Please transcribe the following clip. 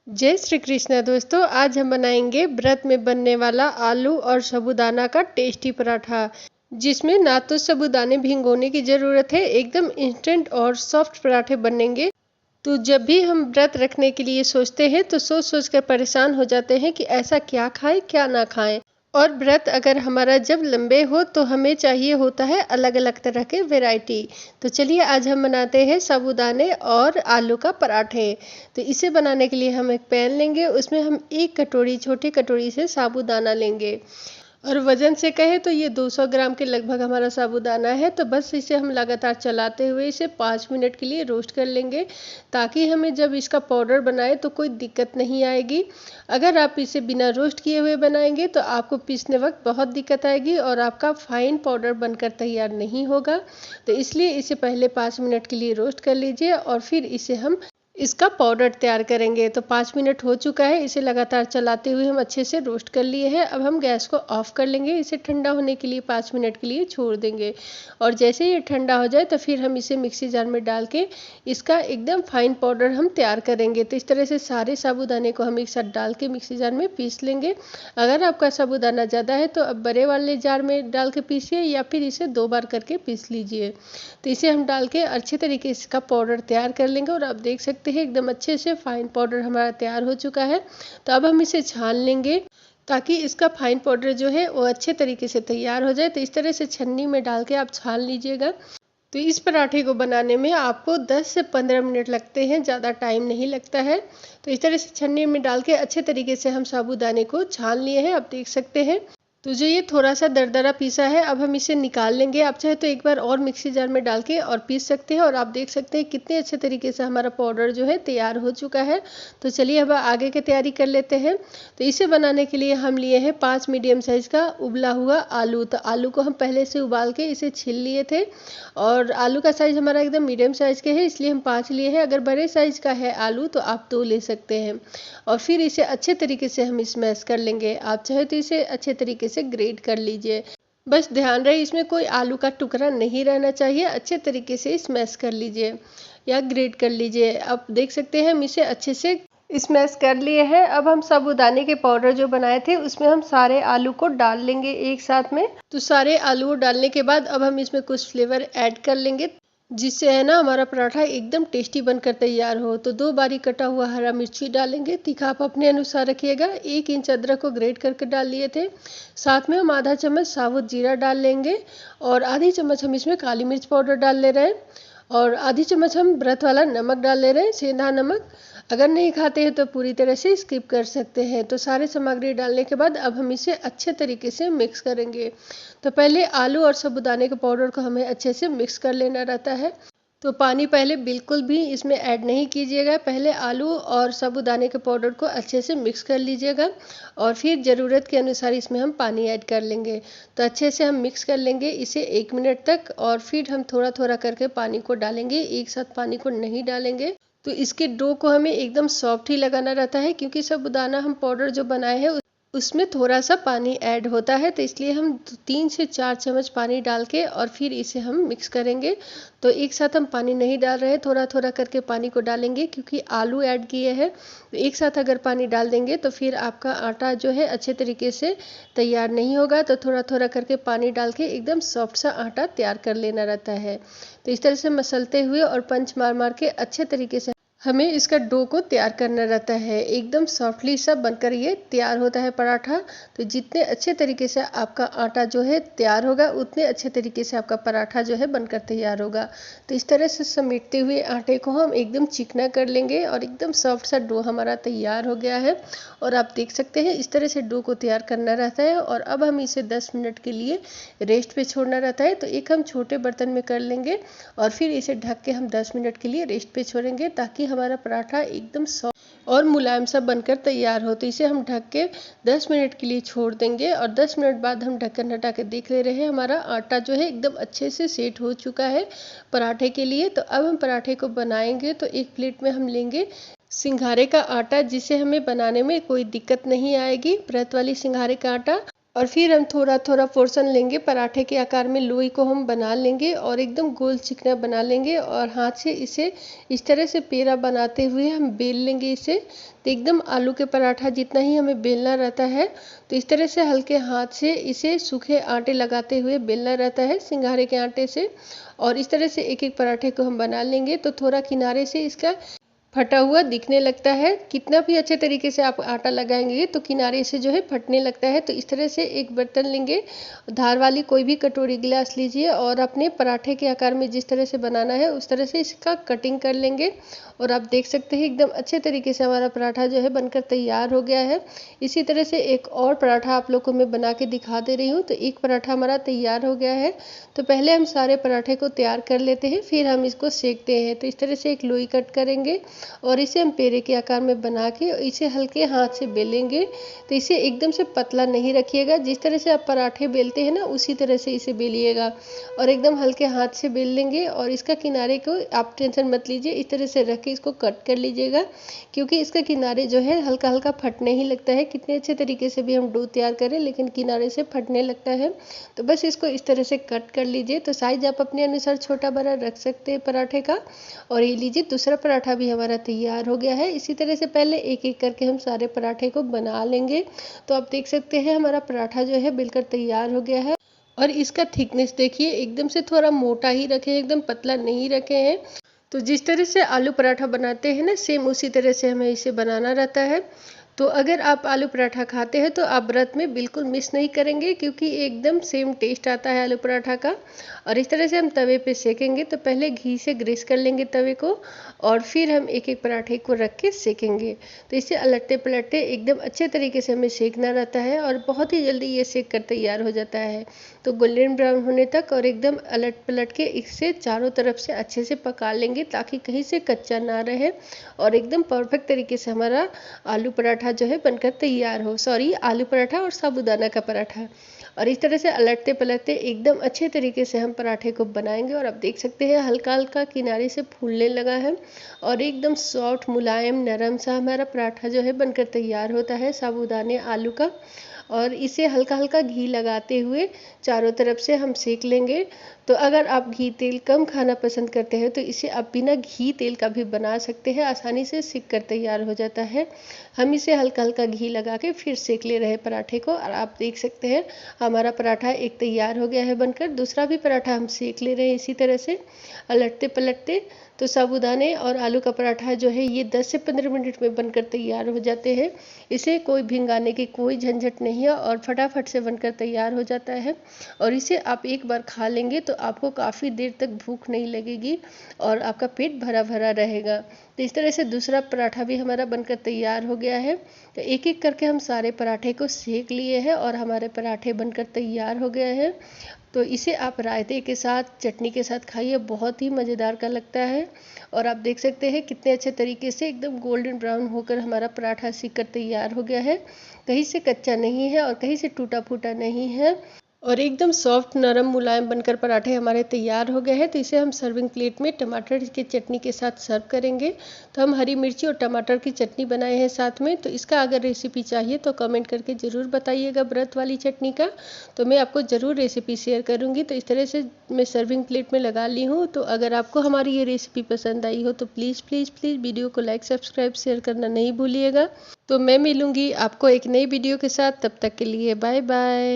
जय श्री कृष्णा दोस्तों। आज हम बनाएंगे व्रत में बनने वाला आलू और साबूदाना का टेस्टी पराठा, जिसमें ना तो साबूदाने भिगोने की ज़रूरत है, एकदम इंस्टेंट और सॉफ्ट पराठे बनेंगे। तो जब भी हम व्रत रखने के लिए सोचते हैं तो सोच सोच कर परेशान हो जाते हैं कि ऐसा क्या खाएं क्या ना खाएं। और व्रत अगर हमारा जब लंबे हो तो हमें चाहिए होता है अलग अलग तरह के वैरायटी। तो चलिए आज हम बनाते हैं साबूदाने और आलू का पराठे। तो इसे बनाने के लिए हम एक पैन लेंगे, उसमें हम एक कटोरी छोटी कटोरी से साबूदाना लेंगे। और वजन से कहे तो ये 200 ग्राम के लगभग हमारा साबूदाना है। तो बस इसे हम लगातार चलाते हुए इसे 5 मिनट के लिए रोस्ट कर लेंगे, ताकि हमें जब इसका पाउडर बनाए तो कोई दिक्कत नहीं आएगी। अगर आप इसे बिना रोस्ट किए हुए बनाएंगे तो आपको पीसने वक्त बहुत दिक्कत आएगी और आपका फाइन पाउडर बनकर तैयार नहीं होगा। तो इसलिए इसे पहले 5 मिनट के लिए रोस्ट कर लीजिए और फिर इसे हम इसका पाउडर तैयार करेंगे। तो 5 मिनट हो चुका है, इसे लगातार चलाते हुए हम अच्छे से रोस्ट कर लिए हैं। अब हम गैस को ऑफ कर लेंगे, इसे ठंडा होने के लिए 5 मिनट के लिए छोड़ देंगे। और जैसे ये ठंडा हो जाए तो फिर हम इसे मिक्सी जार में डाल के इसका एकदम फाइन पाउडर हम तैयार करेंगे। तो इस तरह से सारे साबूदाने को हम एक साथ डाल के मिक्सी जार में पीस लेंगे। अगर आपका साबूदाना ज़्यादा है तो अब बड़े वाले जार में डाल के पीसिए, या फिर इसे 2 बार करके पीस लीजिए। तो इसे हम डाल के अच्छे तरीके से इसका पाउडर तैयार कर लेंगे। और आप देख सकते हैं एकदम अच्छे से फाइन पाउडर हमारा तैयार हो चुका है। तो अब हम इसे छान लेंगे, ताकि इसका फाइन पाउडर जो है वो अच्छे तरीके से तैयार हो जाए। तो इस तरह से छन्नी में डाल के आप छान लीजिएगा। तो इस पराठे को बनाने में आपको 10 से 15 मिनट लगते हैं, ज़्यादा टाइम नहीं लगता है। तो इस तरह से छन्नी में डाल के अच्छे तरीके से हम साबूदाने को छान लिए हैं, आप देख सकते हैं। तो जो ये थोड़ा सा दरदरा पीसा है, अब हम इसे निकाल लेंगे। आप चाहे तो एक बार और मिक्सी जार में डाल के और पीस सकते हैं। और आप देख सकते हैं कितने अच्छे तरीके से हमारा पाउडर जो है तैयार हो चुका है। तो चलिए अब आगे की तैयारी कर लेते हैं। तो इसे बनाने के लिए हम लिए हैं 5 मीडियम साइज़ का उबला हुआ आलू। तो आलू को हम पहले से उबाल के इसे छील लिए थे। और आलू का साइज़ हमारा एकदम मीडियम साइज़ के है, इसलिए हम 5 लिए हैं। अगर बड़े साइज़ का है आलू तो आप 2 ले सकते हैं। और फिर इसे अच्छे तरीके से हम स्मैश कर लेंगे। आप चाहे तो इसे अच्छे तरीके से ग्रेट कर लीजिए। बस ध्यान रहे इसमें कोई आलू का टुकड़ा नहीं रहना चाहिए। अच्छे तरीके से स्मैश कर लीजिए या ग्रेट कर लीजिए। आप देख सकते हैं हम इसे अच्छे से स्मैश कर लिए हैं। अब हम साबूदाने के पाउडर जो बनाए थे उसमें हम सारे आलू को डाल लेंगे एक साथ में। तो सारे आलू डालने के बाद अब हम इसमें कुछ फ्लेवर ऐड कर लेंगे, जिससे है ना हमारा पराठा एकदम टेस्टी बनकर तैयार हो। तो 2 बारीक कटा हुआ हरा मिर्ची डालेंगे, तीखा आप अपने अनुसार रखिएगा। 1 इंच अदरक को ग्रेट करके डाल लिए थे। साथ में हम आधा चम्मच साबुत जीरा डाल लेंगे। और आधी चम्मच हम इसमें काली मिर्च पाउडर डाल ले रहे हैं। और आधी चम्मच हम व्रत वाला नमक डाल ले रहे हैं, सेंधा नमक। अगर नहीं खाते हैं तो पूरी तरह से स्किप कर सकते हैं। तो सारे सामग्री डालने के बाद अब हम इसे अच्छे तरीके से मिक्स करेंगे। तो पहले आलू और साबूदाने के पाउडर को हमें अच्छे से मिक्स कर लेना रहता है। तो पानी पहले बिल्कुल भी इसमें ऐड नहीं कीजिएगा। पहले आलू और साबूदाने के पाउडर को अच्छे से मिक्स कर लीजिएगा और फिर ज़रूरत के अनुसार इसमें हम पानी ऐड कर लेंगे। तो अच्छे से हम मिक्स कर लेंगे इसे 1 मिनट तक। और फिर हम थोड़ा थोड़ा करके पानी को डालेंगे, एक साथ पानी को नहीं डालेंगे। तो इसके डो को हमें एकदम सॉफ्ट ही लगाना रहता है, क्योंकि साबूदाना हम पाउडर जो बनाए हैं उसमें थोड़ा सा पानी ऐड होता है। तो इसलिए हम 3 से 4 चम्मच पानी डाल के और फिर इसे हम मिक्स करेंगे। तो एक साथ हम पानी नहीं डाल रहे हैं, थोड़ा थोड़ा करके पानी को डालेंगे, क्योंकि आलू ऐड किए हैं। तो एक साथ अगर पानी डाल देंगे तो फिर आपका आटा जो है अच्छे तरीके से तैयार नहीं होगा। तो थोड़ा थोड़ा करके पानी डाल के एकदम सॉफ्ट सा आटा तैयार कर लेना रहता है। तो इस तरह से मसलते हुए और पंच मार मार के अच्छे तरीके से हमें इसका डो को तैयार करना रहता है। एकदम सॉफ्टली सा बनकर ये तैयार होता है पराठा। तो जितने अच्छे तरीके से आपका आटा जो है तैयार होगा, उतने अच्छे तरीके से आपका पराठा जो है बनकर तैयार होगा। तो इस तरह से समेटते हुए आटे को हम एकदम चिकना कर लेंगे और एकदम सॉफ्ट सा डो हमारा तैयार हो गया है। और आप देख सकते हैं इस तरह से डो को तैयार करना रहता है। और अब हम इसे 10 मिनट के लिए रेस्ट पे छोड़ना रहता है। तो एक हम छोटे बर्तन में कर लेंगे और फिर इसे ढक के हम 10 मिनट के लिए रेस्ट पे छोड़ेंगे, ताकि हमारा पराठा एकदम सॉफ्ट और मुलायम सा बनकर तैयार हो। तो इसे हम ढक के 10 मिनट के लिए छोड़ देंगे। और 10 मिनट बाद हम ढक्कन हटा के देख ले रहे हैं, हमारा आटा जो है एकदम अच्छे से सेट हो चुका है पराठे के लिए। तो अब हम पराठे को बनाएंगे। तो एक प्लेट में हम लेंगे सिंघारे का आटा, जिसे हमें बनाने में कोई दिक्कत नहीं आएगी। व्रत वाली सिंघारे का आटा और फिर हम थोड़ा थोड़ा पोर्शन लेंगे, पराठे के आकार में लोई को हम बना लेंगे और एकदम गोल चिकना बना लेंगे और हाथ से इसे इस तरह से पेड़ा बनाते हुए हम बेल लेंगे इसे। तो एकदम आलू के पराठा जितना ही हमें बेलना रहता है, तो इस तरह से हल्के हाथ से इसे सूखे आटे लगाते हुए बेलना रहता है सिंघाड़े के आटे से। और इस तरह से एक एक पराठे को हम बना लेंगे। तो थोड़ा किनारे से इसका फटा हुआ दिखने लगता है। कितना भी अच्छे तरीके से आप आटा लगाएंगे तो किनारे से जो है फटने लगता है। तो इस तरह से एक बर्तन लेंगे, धार वाली कोई भी कटोरी गिलास लीजिए और अपने पराठे के आकार में जिस तरह से बनाना है उस तरह से इसका कटिंग कर लेंगे। और आप देख सकते हैं एकदम अच्छे तरीके से हमारा पराठा जो है बनकर तैयार हो गया है। इसी तरह से एक और पराठा आप लोग को मैं बना के दिखा दे रही हूँ। तो एक पराठा हमारा तैयार हो गया है। तो पहले हम सारे पराठे को तैयार कर लेते हैं, फिर हम इसको सेकते हैं। तो इस तरह से एक लोई कट करेंगे और इसे हम पेड़े के आकार में बना के इसे हल्के हाथ से बेलेंगे। तो इसे एकदम से पतला नहीं रखिएगा, जिस तरह से आप पराठे बेलते हैं ना उसी तरह से इसे बेलिएगा और एकदम हल्के हाथ से बेल लेंगे। और इसका किनारे को आप टेंशन मत लीजिए, इस तरह से रख के इसको कट कर लीजिएगा, क्योंकि इसका किनारे जो है हल्का हल्का फटने ही लगता है। कितने अच्छे तरीके से भी हम डो तैयार करें लेकिन किनारे से फटने लगता है। तो बस इसको इस तरह से कट कर लीजिए। तो साइज आप अपने अनुसार छोटा बड़ा रख सकते हैं पराठे का। और ये लीजिए दूसरा पराठा भी हमारा तैयार हो गया है। इसी तरह से पहले एक एक करके हम सारे पराठे को बना लेंगे। तो आप देख सकते हैं हमारा पराठा जो है बिल्कुल तैयार हो गया है। और इसका थिकनेस देखिए, एकदम से थोड़ा मोटा ही रखे, एकदम पतला नहीं रखे हैं। तो जिस तरह से आलू पराठा बनाते हैं ना, सेम उसी तरह से हमें इसे बनाना रहता है। तो अगर आप आलू पराठा खाते हैं तो आप व्रत में बिल्कुल मिस नहीं करेंगे, क्योंकि एकदम सेम टेस्ट आता है आलू पराठा का। और इस तरह से हम तवे पे सेकेंगे। तो पहले घी से ग्रीस कर लेंगे तवे को और फिर हम एक एक पराठे को रख के सेकेंगे। तो इसे अलटते पलटते एकदम अच्छे तरीके से हमें सेकना रहता है और बहुत ही जल्दी ये सेक कर तैयार हो जाता है। तो गोल्डन ब्राउन होने तक और एकदम अलट पलट के इसे चारों तरफ से अच्छे से पका लेंगे, ताकि कहीं से कच्चा ना रहे और एकदम परफेक्ट तरीके से हमारा आलू पराठा जो है बनकर तैयार हो। सॉरी, आलू पराठा और साबूदाना का पराठा। और इस तरह से अलटते पलटते एकदम अच्छे तरीके से हम पराठे को बनाएंगे। और आप देख सकते हैं हल्का हल्का किनारे से फूलने लगा है और एकदम सॉफ्ट मुलायम नरम सा हमारा पराठा जो है बनकर तैयार होता है साबूदाने आलू का। और इसे हल्का हल्का घी लगाते हुए चारों तरफ से हम सेक लेंगे। तो अगर आप घी तेल कम खाना पसंद करते हैं तो इसे आप बिना घी तेल का भी बना सकते हैं, आसानी से सिक कर तैयार हो जाता है। हम इसे हल्का हल्का घी लगा के फिर सेक ले रहे हैं पराठे को। और आप देख सकते हैं हमारा पराठा एक तैयार हो गया है बनकर। दूसरा भी पराठा हम सेक ले रहे हैं इसी तरह से अलटते पलटते। तो साबूदाने और आलू का पराठा जो है ये 10 से 15 मिनट में बनकर तैयार हो जाते हैं। इसे कोई भिंगाने की कोई झंझट नहीं है और फटाफट से बनकर तैयार हो जाता है। और इसे आप एक बार खा लेंगे तो आपको काफ़ी देर तक भूख नहीं लगेगी और आपका पेट भरा भरा रहेगा। तो इस तरह से दूसरा पराठा भी हमारा बनकर तैयार हो गया है। तो एक एक करके हम सारे पराठे को सेक लिए हैं और हमारे पराठे बनकर तैयार हो गए हैं। तो इसे आप रायते के साथ चटनी के साथ खाइए, बहुत ही मज़ेदार का लगता है। और आप देख सकते हैं कितने अच्छे तरीके से एकदम गोल्डन ब्राउन होकर हमारा पराठा सीख कर तैयार हो गया है। कहीं से कच्चा नहीं है और कहीं से टूटा फूटा नहीं है और एकदम सॉफ्ट नरम मुलायम बनकर पराठे हमारे तैयार हो गए हैं। तो इसे हम सर्विंग प्लेट में टमाटर की चटनी के साथ सर्व करेंगे। तो हम हरी मिर्ची और टमाटर की चटनी बनाए हैं साथ में। तो इसका अगर रेसिपी चाहिए तो कमेंट करके ज़रूर बताइएगा व्रत वाली चटनी का, तो मैं आपको ज़रूर रेसिपी शेयर करूँगी। तो इस तरह से मैं सर्विंग प्लेट में लगा ली हूँ। तो अगर आपको हमारी ये रेसिपी पसंद आई हो तो प्लीज़ प्लीज़ प्लीज़ वीडियो को लाइक सब्सक्राइब शेयर करना नहीं भूलिएगा। तो मैं मिलूँगी आपको एक नई वीडियो के साथ, तब तक के लिए बाय बाय।